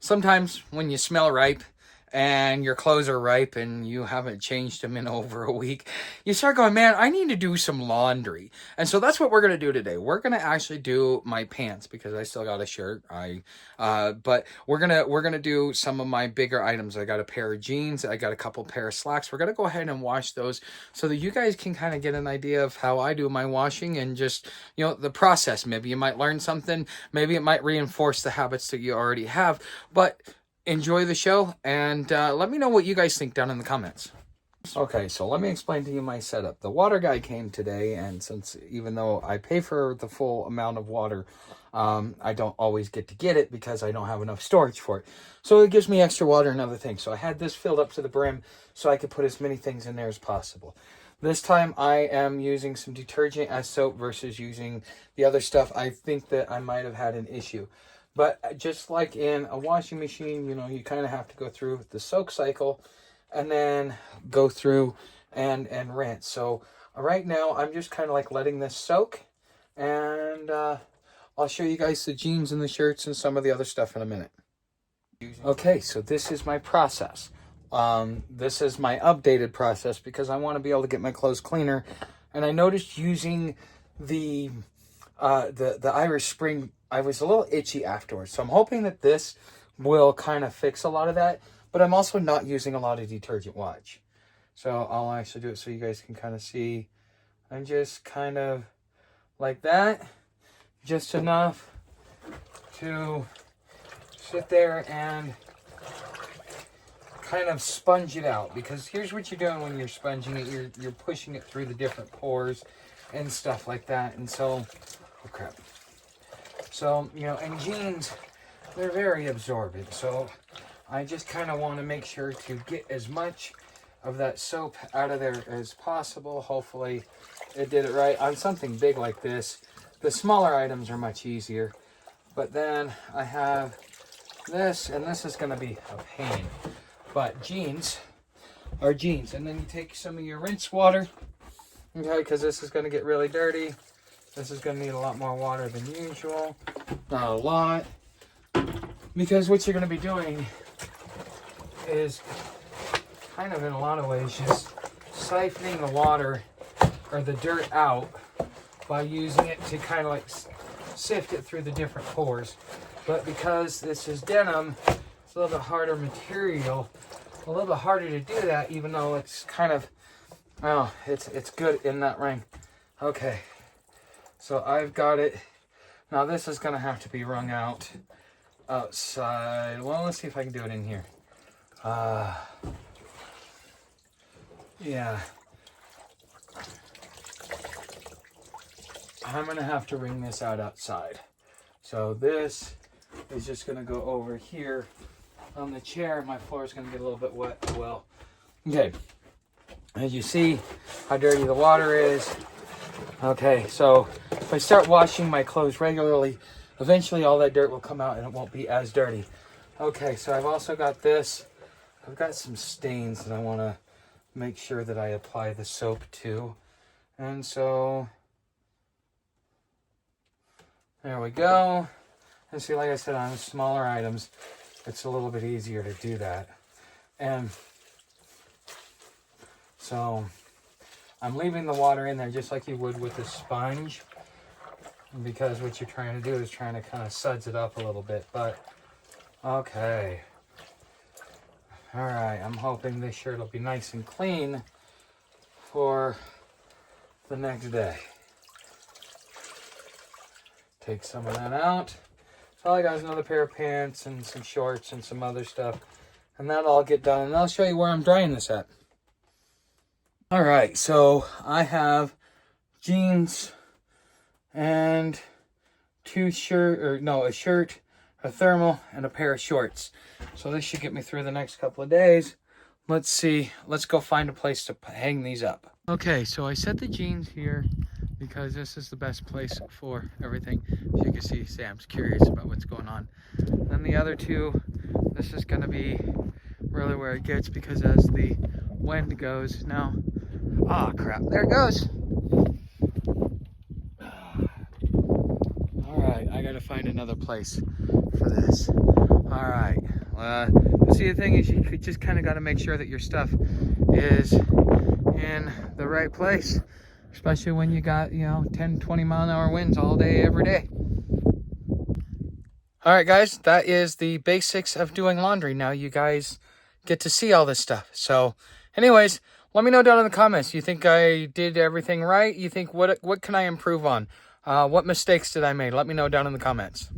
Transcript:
sometimes when you smell ripe and your clothes are ripe and you haven't changed them in over a week, you start going, man, I need to do some laundry. And so that's what we're going to do today. We're going to actually do my pants because I still got a shirt. But we're going to do some of my bigger items. I got a pair of jeans. I got a couple pair of slacks. We're going to go ahead and wash those so that you guys can kind of get an idea of how I do my washing and just, the process. Maybe you might learn something. Maybe it might reinforce the habits that you already have. But enjoy the show, and let me know what you guys think down in the comments. Okay, so let me explain to you my setup. The water guy came today, and since even though I pay for the full amount of water, I don't always get to get it because I don't have enough storage for it. So it gives me extra water and other things. So I had this filled up to the brim so I could put as many things in there as possible. This time I am using some detergent as soap versus using the other stuff. I think that I might have had an issue. But just like in a washing machine, you kind of have to go through the soak cycle and then go through and rinse. So right now, I'm just kind of like letting this soak. And I'll show you guys the jeans and the shirts and some of the other stuff in a minute. Okay, so this is my process. This is my updated process because I want to be able to get my clothes cleaner. And I noticed using the Irish Spring, I was a little itchy afterwards. So I'm hoping that this will kind of fix a lot of that. But I'm also not using a lot of detergent. Watch. So I'll actually do it so you guys can kind of see. I'm just kind of like that. Just enough to sit there and kind of sponge it out. Because here's what you're doing when you're sponging it. You're pushing it through the different pores and stuff like that. And so, oh crap. So, and jeans, they're very absorbent. So I just kind of want to make sure to get as much of that soap out of there as possible. Hopefully it did it right. On something big like this, the smaller items are much easier. But then I have this, and this is going to be a pain. But jeans are jeans. And then you take some of your rinse water, okay, because this is going to get really dirty. This is going to need a lot more water than usual. Not a lot. Because what you're going to be doing is kind of in a lot of ways just siphoning the water or the dirt out by using it to kind of like sift it through the different pores. But because this is denim, it's a little bit harder material, a little bit harder to do that, even though it's kind of, it's good in that ring. Okay. So I've got it. Now this is going to have to be wrung out outside. Well, let's see if I can do it in here. Yeah. I'm going to have to wring this out outside. So this is just going to go over here on the chair. My floor is going to get a little bit wet as well. Okay. As you see how dirty the water is. Okay, so if I start washing my clothes regularly, eventually all that dirt will come out and it won't be as dirty. Okay, so I've also got this. I've got some stains that I want to make sure that I apply the soap to. And so, there we go. And see, like I said, on smaller items, it's a little bit easier to do that. And so I'm leaving the water in there just like you would with a sponge, because what you're trying to do is trying to kind of suds it up a little bit. But okay, all right, I'm hoping this shirt will be nice and clean for the next day. Take some of that out. So all I got is another pair of pants and some shorts and some other stuff, and that'll all get done, and I'll show you where I'm drying this at. All right, so I have jeans and a shirt, a thermal, and a pair of shorts. So this should get me through the next couple of days. Let's see, let's go find a place to hang these up. Okay, so I set the jeans here because this is the best place for everything. As you can see, Sam's curious about what's going on. Then the other two, this is gonna be really where it gets, because as the wind goes now, oh crap, there it goes. All right, I gotta find another place for this. All right, See, the thing is, you just kind of got to make sure that your stuff is in the right place, especially when you got, you know, 10, 20 mile an hour winds all day, every day. All right, guys, that is the basics of doing laundry. Now you guys get to see all this stuff. So anyways, let me know down in the comments. You think I did everything right? You think what can I improve on? What mistakes did I make? Let me know down in the comments.